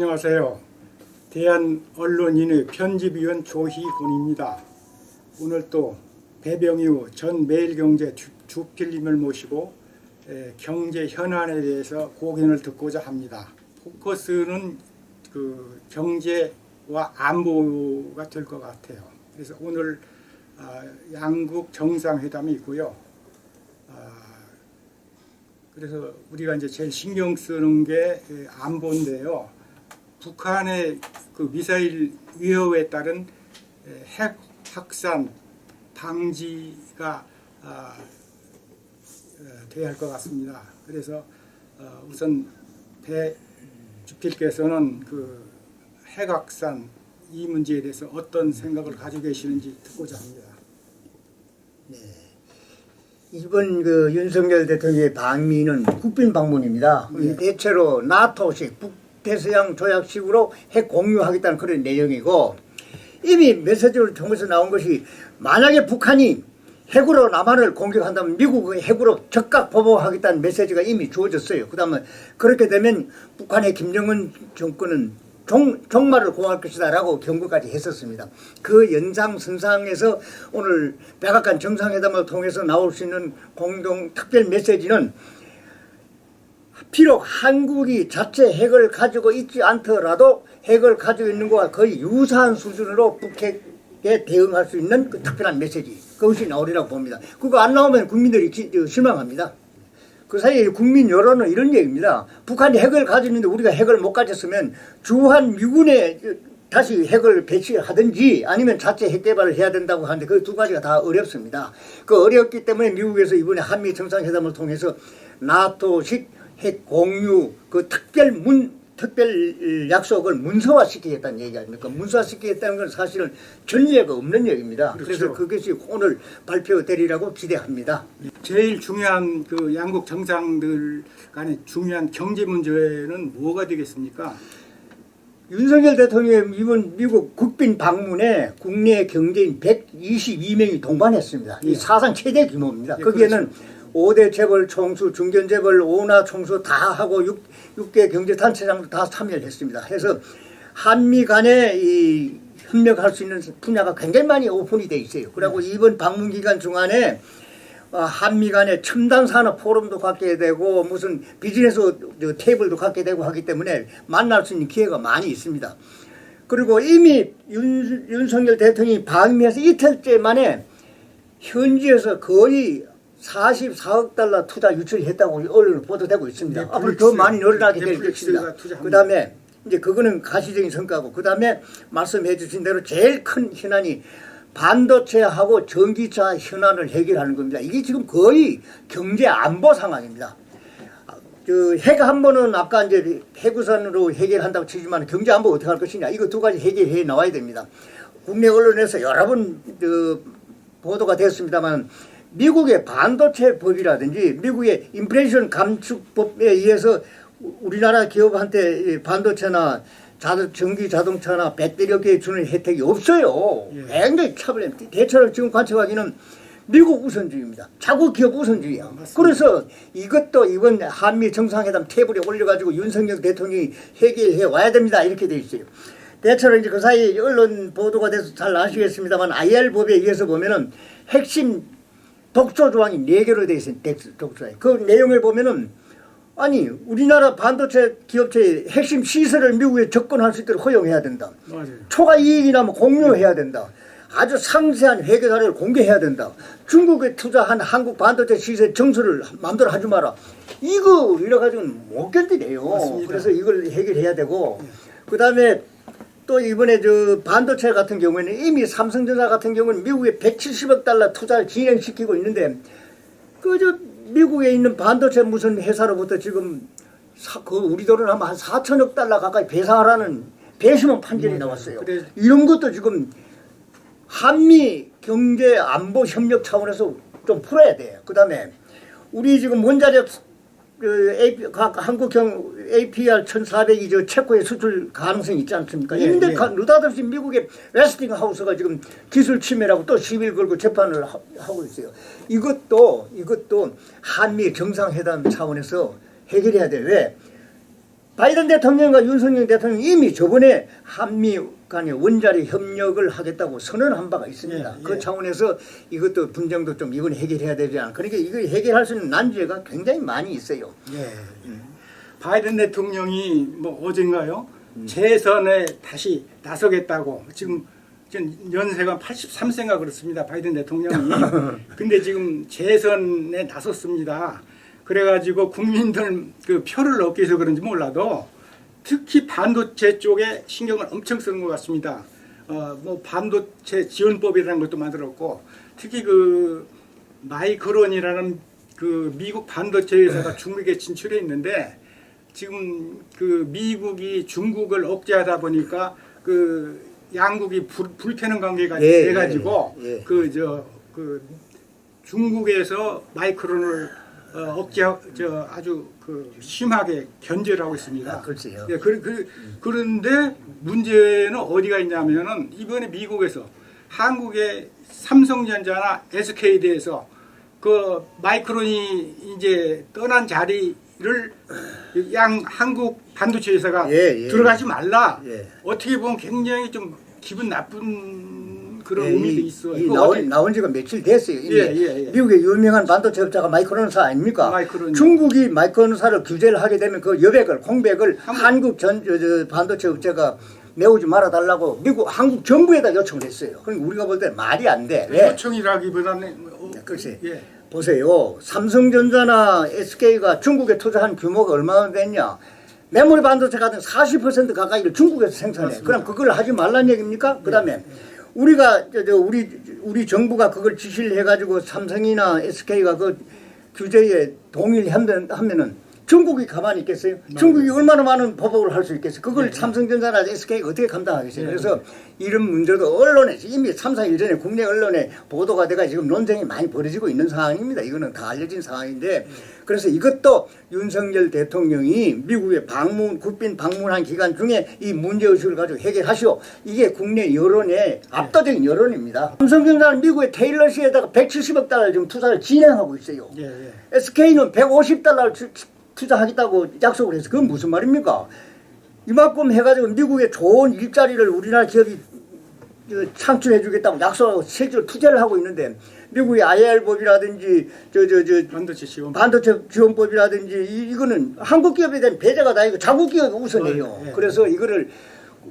안녕하세요. 대한언론인의 편집위원 조희곤입니다. 오늘 또 배병유 전 매일경제 주필님을 모시고 경제 현안에 대해서 고견을 듣고자 합니다. 포커스는 그 경제와 안보가 될 것 같아요. 그래서 오늘 양국 정상회담이 있고요. 그래서 우리가 이제 제일 신경 쓰는 게 안보인데요. 북한의 그 미사일 위협에 따른 핵 확산 방지가 돼야 할 것 같습니다. 그래서 우선 배 주필께서는 그 핵 확산 이 문제에 대해서 어떤 생각을 가지고 계시는지 듣고자 합니다. 네. 이번 그 윤석열 대통령의 방미는 국빈 방문입니다. 네. 대체로 나토식 북대서양 조약식으로 핵 공유하겠다는 그런 내용이고, 이미 메시지를 통해서 나온 것이 만약에 북한이 핵으로 남한을 공격한다면 미국의 핵으로 적각 보복하겠다는 메시지가 이미 주어졌어요. 그 다음에 그렇게 되면 북한의 김정은 정권은 종말을 공할 것이다 라고 경고까지 했었습니다. 그 연장선상에서 오늘 백악관 정상회담을 통해서 나올 수 있는 공동 특별 메시지는, 비록 한국이 자체 핵을 가지고 있지 않더라도 핵을 가지고 있는 것과 거의 유사한 수준으로 북핵에 대응할 수 있는 그 특별한 메시지, 그것이 나오리라고 봅니다. 그거 안 나오면 국민들이 실망합니다. 그 사이에 국민 여론은 이런 얘기입니다. 북한이 핵을 가지고 있는데 우리가 핵을 못 가졌으면 주한 미군에 다시 핵을 배치하든지 아니면 자체 핵 개발을 해야 된다고 하는데 그 두 가지가 다 어렵습니다. 그 어렵기 때문에 미국에서 이번에 한미 정상회담을 통해서 나토식 핵 공유 그 특별 약속을 문서화시키겠다는 얘기 아닙니까? 문서화시키겠다는 건 사실은 전례가 없는 얘기입니다. 그렇죠. 그래서 그것이 오늘 발표되리라고 기대합니다. 제일 중요한 그 양국 정상들 간의 중요한 경제 문제는 뭐가 되겠습니까? 윤석열 대통령의 이번 미국 국빈 방문에 국내 경제인 122명이 동반했습니다. 이 사상 최대 규모입니다. 예, 거기에는 그렇죠. 5대 재벌 총수, 중견 재벌, 오나 총수 다 하고 6개 경제단체장도 다 참여를 했습니다. 해서 한미 간에 이 협력할 수 있는 분야가 굉장히 많이 오픈이 돼 있어요. 그리고 이번 방문 기간 중간에 한미 간에 첨단 산업 포럼도 갖게 되고 무슨 비즈니스 테이블도 갖게 되고 하기 때문에 만날 수 있는 기회가 많이 있습니다. 그리고 이미 윤석열 대통령이 방미해서 이틀째 만에 현지에서 거의 44억 달러 투자 유치했다고 언론에 보도되고 있습니다. 네, 앞으로 더 많이 늘어나게 될 것입니다. 그 다음에 이제 그거는 가시적인 성과고, 그 다음에 말씀해 주신 대로 제일 큰 현안이 반도체하고 전기차 현안을 해결하는 겁니다. 이게 지금 거의 경제 안보 상황입니다. 핵 한 번은 아까 이제 핵우산으로 해결한다고 치지만 경제 안보 어떻게 할 것이냐, 이거 두 가지 해결해 나와야 됩니다. 국내 언론에서 여러 번 보도가 됐습니다만 미국의 반도체 법이라든지 미국의 인플레이션 감축법에 의해서 우리나라 기업한테 반도체나 전기 자동차나 배터리 업계에 주는 혜택이 없어요. 굉장히 차별입니다. 대체로 지금 관측하기는 미국 우선주의입니다. 자국 기업 우선주의야. 그래서 이것도 이번 한미 정상회담 테이블에 올려가지고 윤석열 대통령이 해결해 와야 됩니다. 이렇게 돼 있어요. 대체로 이제 그 사이 언론 보도가 돼서 잘 아시겠습니다만 IR법에 의해서 보면은 핵심 독소 조항이 4개로 되어 있어요. 독소에. 그 내용을 보면은, 아니, 우리나라 반도체 기업체의 핵심 시설을 미국에 접근할 수 있도록 허용해야 된다. 맞아요. 초과 이익이 나면 공유해야 된다. 아주 상세한 회계 사례를 공개해야 된다. 중국에 투자한 한국 반도체 시설 정수를 마음대로 하지 마라. 이거 이래가지고는 못 견디네요. 맞습니다. 그래서 이걸 해결해야 되고, 그 다음에 또 이번에 반도체 같은 경우에는 이미 삼성전자 같은 경우는 미국에 170억 달러 투자를 진행시키고 있는데, 미국에 있는 반도체 무슨 회사로부터 지금 우리 돈으로 하면 한 4천억 달러 가까이 배상하라는 배심원 판결이 나왔어요. 그래. 이런 것도 지금 한미 경제 안보 협력 차원에서 좀 풀어야 돼요. 그 다음에 우리 지금 원자력 한국형 APR 1400이 체코에 수출 가능성이 있지 않습니까? 이런데 느닷없이 미국의 웨스팅하우스가 지금 기술 침해라고 또 시비를 걸고 재판을 하고 있어요. 이것도 한미 정상회담 차원에서 해결해야 돼. 왜? 바이든 대통령과 윤석열 대통령이 이미 저번에 한미 간의 원자력 협력을 하겠다고 선언한 바가 있습니다. 예, 그 예. 차원에서 이것도 분쟁도 좀 이번에 해결해야 되지 않을까. 그러니까 이거 해결할 수 있는 난제가 굉장히 많이 있어요. 예. 바이든 대통령이 뭐 어젠가요? 재선에 다시 나서겠다고 지금 연세가 83세인가 그렇습니다. 바이든 대통령이. 근데 지금 재선에 나섰습니다. 그래가지고 국민들 그 표를 얻기 위해서 그런지 몰라도 특히 반도체 쪽에 신경을 엄청 쓰는 것 같습니다. 뭐 반도체 지원법이라는 것도 만들었고 특히 그 마이크론이라는 그 미국 반도체 회사가 중국에 진출해 있는데 지금 그 미국이 중국을 억제하다 보니까 그 양국이 불편한 관계가 예, 돼가지고 예, 예. 그 중국에서 마이크론을 아주 그 심하게 견제를 하고 있습니다. 글쎄요. 예, 그런데 문제는 어디가 있냐면은 이번에 미국에서 한국의 삼성전자나 SK에 대해서 그 마이크론이 이제 떠난 자리를 한국 반도체 회사가 들어가지 말라. 예. 어떻게 보면 굉장히 좀 기분 나쁜 그런 예, 의미도 있어요. 나온 지가 며칠 됐어요. 이미 예. 미국의 유명한 반도체 업자가 마이크론사 아닙니까? 마이크론. 중국이 마이크론사를 규제를 하게 되면 그 여백을 공백을 한국 반도체 업체가 내오지 말아달라고 한국 정부에다 요청을 했어요. 그러니까 우리가 볼 때 말이 안 돼. 왜? 요청이라기보다는 글쎄. 예. 보세요. 삼성전자나 SK가 중국에 투자한 규모가 얼마나 됐냐? 메모리 반도체 같은 40% 가까이를 중국에서 생산해. 맞습니다. 그럼 그걸 하지 말란 얘기입니까? 그다음에 우리가 우리 정부가 그걸 지시를 해가지고 삼성이나 SK가 그 규제에 동의를 하면은 중국이 가만히 있겠어요? 중국이 얼마나 많은 보복을 할 수 있겠어요? 그걸 삼성전자나 SK가 어떻게 감당하겠어요? 그래서 이런 문제도 언론에 이미 3, 4일 전에 국내 언론에 보도가 돼가 지금 논쟁이 많이 벌어지고 있는 상황입니다. 이거는 다 알려진 상황인데 그래서 이것도 윤석열 대통령이 미국에 국빈 방문한 기간 중에 이 문제의식을 가지고 해결하시오. 이게 국내 여론의 압도적인 여론입니다. 삼성전자는 미국의 테일러시에다가 170억 달러 지금 투자를 진행하고 있어요. SK는 150달러를 투자하겠다고 약속을 해서 그건 무슨 말입니까? 이만큼 해가지고 미국에 좋은 일자리를 우리나라 기업이 창출해 주겠다고 약속하고 실제로 투자를 하고 있는데 미국의 IR법이라든지 반도체 지원법이라든지 이거는 한국 기업에 대한 배제가 다 이거 자국 기업이 우선이에요. 그래서 이거를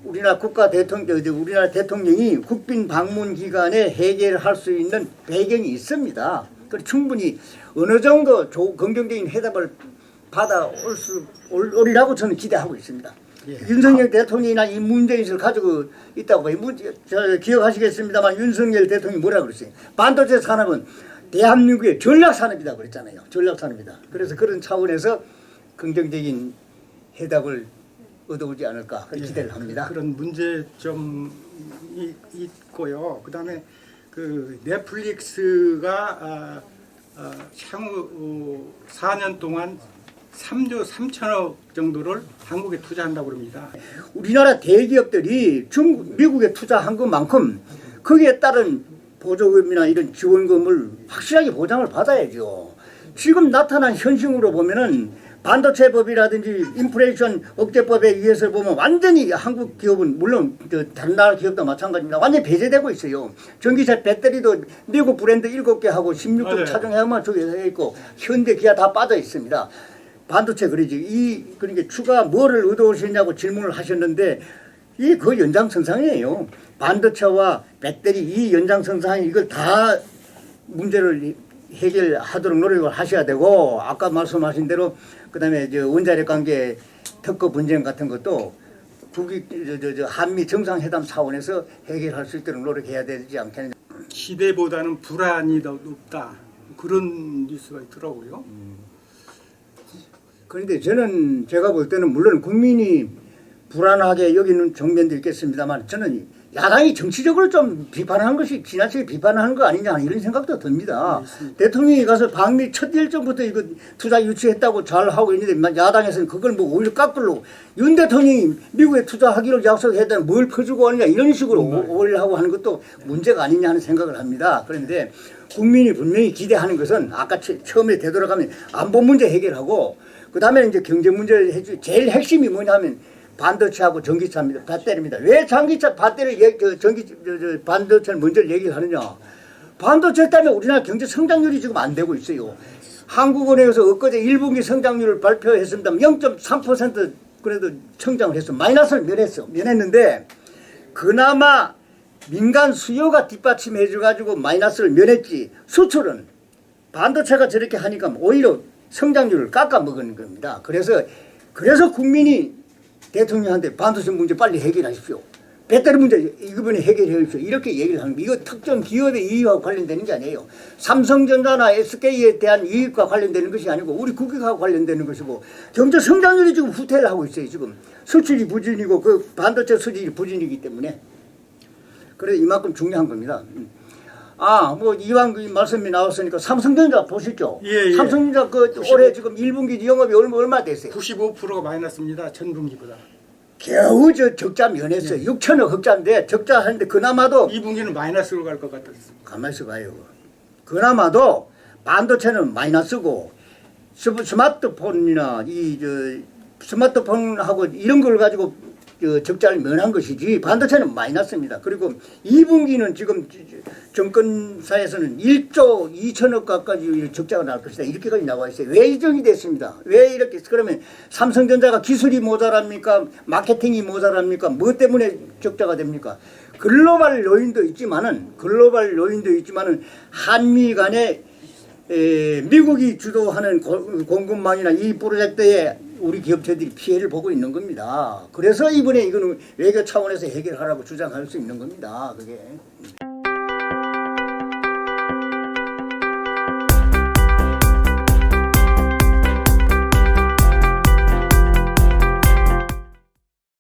우리나라 우리나라 대통령이 국빈 방문 기간에 해결할 수 있는 배경이 있습니다. 그래서 충분히 어느 정도 긍정적인 해답을 받아오리라고 저는 기대하고 있습니다. 윤석열 대통령이나 이 문제의식을 가지고 있다고 봐요. 기억하시겠습니다만 윤석열 대통령이 뭐라고 그랬어요? 반도체 산업은 대한민국의 전략산업이다 그랬잖아요. 전략산업이다. 그래서 그런 차원에서 긍정적인 해답을 얻어오지 않을까 기대를 합니다. 그런 문제점이 있고요. 그다음에 그 넷플릭스가 향후 4년 동안 3조 3천억 정도를 한국에 투자한다고 그럽니다. 우리나라 대기업들이 미국에 투자한 것만큼 거기에 따른 보조금이나 이런 지원금을 확실하게 보장을 받아야죠. 지금 나타난 현실으로 보면은 반도체법이라든지 인플레이션 억제법에 의해서 보면 완전히 한국 기업은 물론 다른 나라 기업도 마찬가지입니다. 완전히 배제되고 있어요. 전기차 배터리도 미국 브랜드 7개 하고 16급 차종에만 저기에 있고 현대 기아 다 빠져 있습니다. 반도체 그러지. 그러니까 추가 뭐를 얻어오셨냐고 질문을 하셨는데 이게 그 연장선상이에요. 반도체와 배터리 이 연장선상이 이걸 다 문제를 해결하도록 노력을 하셔야 되고 아까 말씀하신 대로 그다음에 원자력 관계 특허 분쟁 같은 것도 한미 정상회담 차원에서 해결할 수 있도록 노력해야 되지 않겠느냐. 기대보다는 불안이 더 높다. 그런 뉴스가 있더라고요. 그런데 제가 볼 때는 물론 국민이 불안하게 여기는 정면도 있겠습니다만 저는 야당이 정치적으로 좀 비판하는 것이 지나치게 비판하는 거 아니냐 이런 생각도 듭니다. 대통령이 가서 방미 첫 일정부터 이거 투자 유치했다고 잘 하고 있는데 야당에서는 그걸 뭐 오히려 깎으려고 윤 대통령이 미국에 투자하기로 약속했다면 뭘 퍼주고 하느냐 이런 식으로 오히려 하는 것도 문제가 아니냐 하는 생각을 합니다. 그런데 국민이 분명히 기대하는 것은 아까 처음에 되돌아가면 안보 문제 해결하고 그다음에 이제 경제 문제를 해주 제일 핵심이 뭐냐면 반도체하고 전기차입니다. 배터리입니다. 왜 전기차 배터리 반도체 문제를 얘기를 하느냐? 반도체 때문에 우리나라 경제 성장률이 지금 안 되고 있어요. 한국은행에서 엊그제 1분기 성장률을 발표했습니다. 0.3% 그래도 성장을 했어. 마이너스를 면했는데 그나마 민간 수요가 뒷받침해 줘가지고 마이너스를 면했지. 수출은 반도체가 저렇게 하니까 오히려 성장률을 깎아먹는 겁니다. 그래서 국민이 대통령한테 반도체 문제 빨리 해결하십시오. 배터리 문제 이번에 해결해 주십시오. 이렇게 얘기를 하는 거예요. 이거 특정 기업의 이익과 관련되는 게 아니에요. 삼성전자나 SK에 대한 이익과 관련되는 것이 아니고 우리 국익하고 관련되는 것이고 경제 성장률이 지금 후퇴를 하고 있어요. 지금 수출이 부진이고 그 반도체 수출이 부진이기 때문에 그래서 이만큼 중요한 겁니다. 뭐 이왕 그 말씀이 나왔으니까 삼성전자 보시죠. 예. 삼성전자 그 올해 지금 1분기 영업이 얼마 됐어요? 95%가 마이너스입니다. 전분기보다. 겨우 저 적자 면했어요. 6천억 흑자인데 적자 하는데 그나마도 2분기는 마이너스로 갈 것 같았습니다. 가만히 있어 봐요. 그나마도 반도체는 마이너스고 스마트폰이나 스마트폰하고 이런 걸 가지고 적자를 면한 것이지 반도체는 마이너스입니다. 그리고 2분기는 지금 정권사에서는 1조 2천억 가까이 적자가 날 것이다. 이렇게까지 나와 있어요. 왜 이정이 됐습니다. 왜 이렇게 그러면 삼성전자가 기술이 모자랍니까? 마케팅이 모자랍니까? 뭐 때문에 적자가 됩니까? 글로벌 요인도 있지만은 한미 간에 미국이 주도하는 공급망이나 이 프로젝트에 우리 기업체들이 피해를 보고 있는 겁니다. 그래서 이번에 이거는 외교 차원에서 해결하라고 주장할 수 있는 겁니다. 그게.